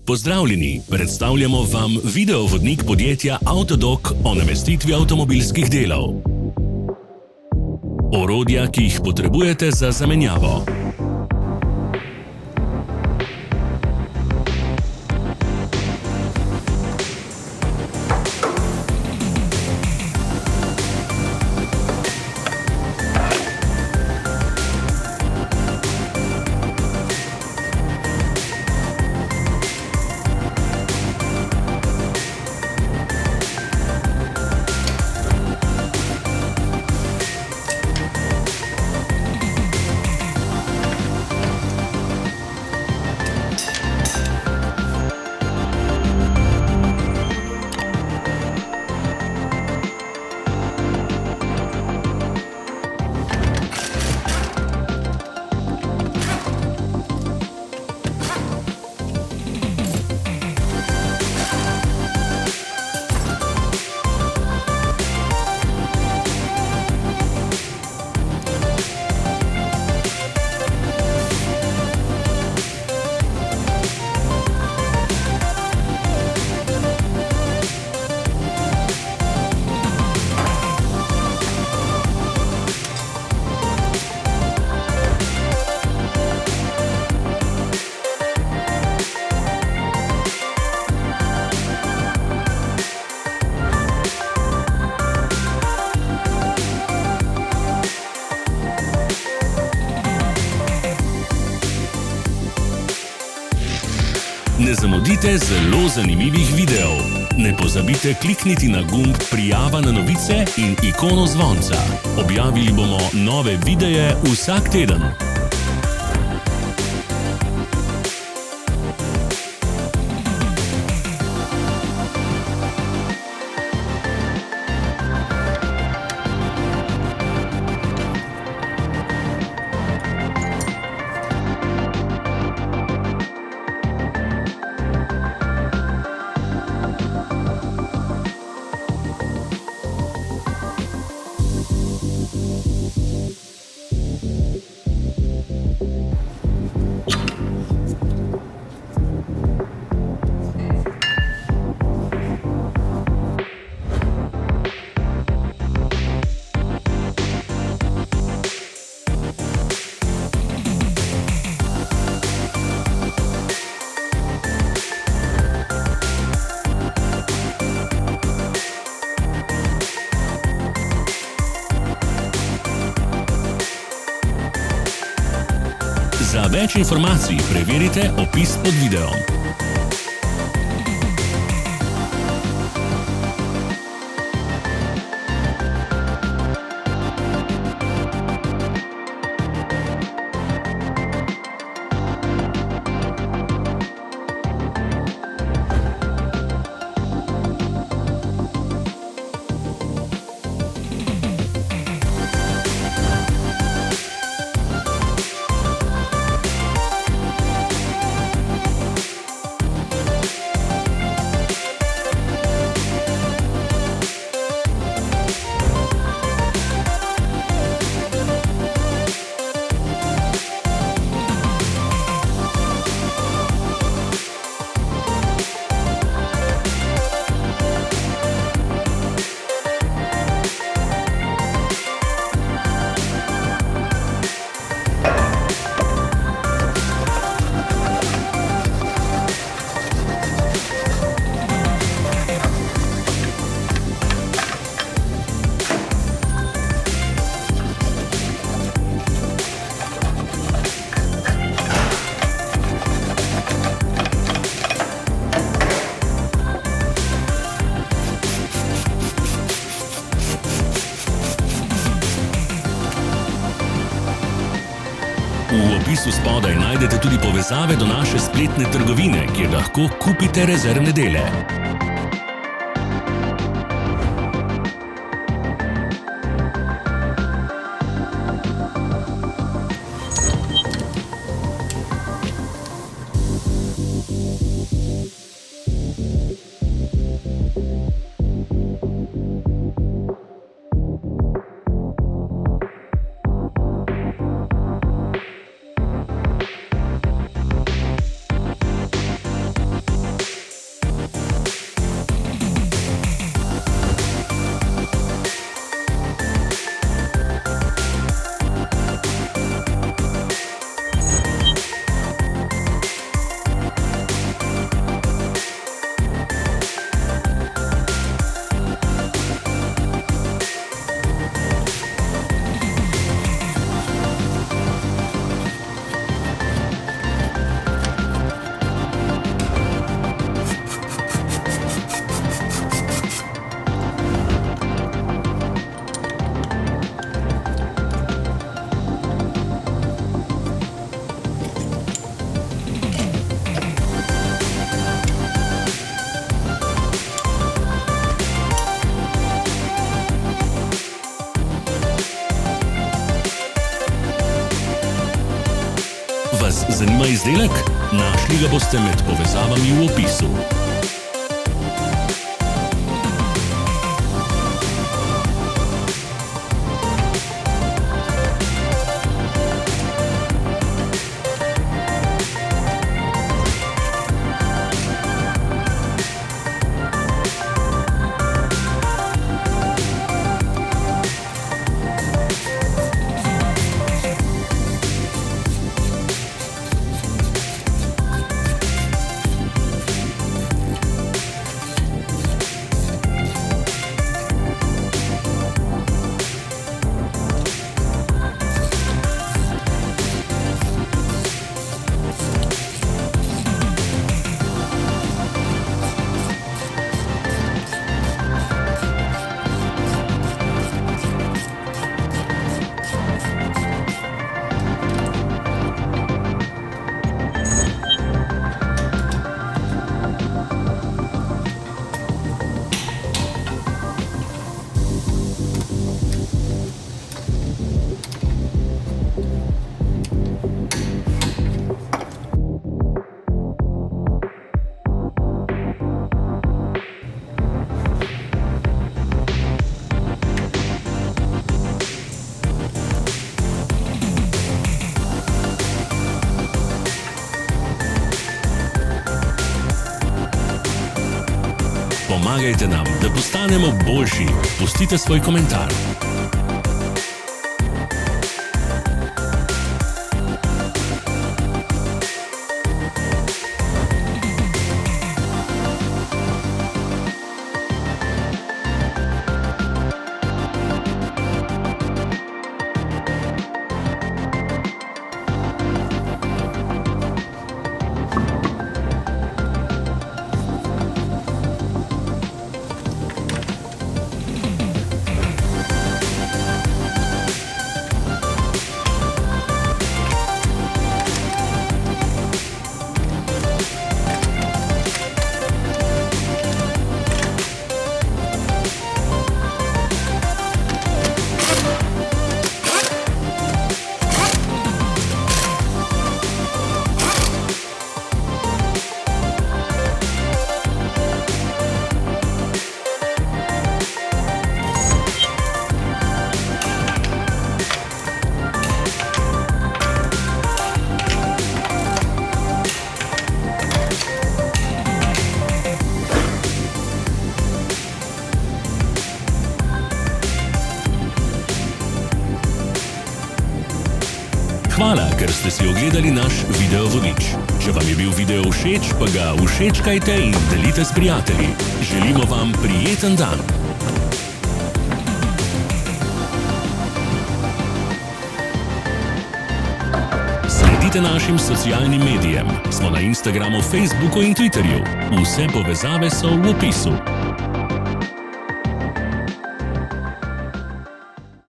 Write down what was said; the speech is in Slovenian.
Pozdravljeni, predstavljamo vam video vodnik podjetja AUTODOC o namestitvi avtomobilskih delov. Orodja, ki jih potrebujete za zamenjavo. Ne zamudite zelo zanimivih videov. Ne pozabite klikniti na gumb prijava na novice in ikono zvonca. Objavili bomo nove videe vsak teden. Za več informacij preverite opis pod videom. V opisu spodaj najdete tudi povezave do naše spletne trgovine, kjer lahko kupite rezervne dele. Vas zanima izdelek? Našli ga boste med povezavami v opisu. Pomagajte nam, da postanemo boljši. Pustite svoj komentar. Hvala, ker ste si ogledali naš video vodič. Če vam je bil video všeč, pa ga všečkajte in delite s prijatelji. Želimo vam prijeten dan. Sledite našim socialnim medijem. Smo na Instagramu, Facebooku in Twitterju. Vse povezave so v opisu.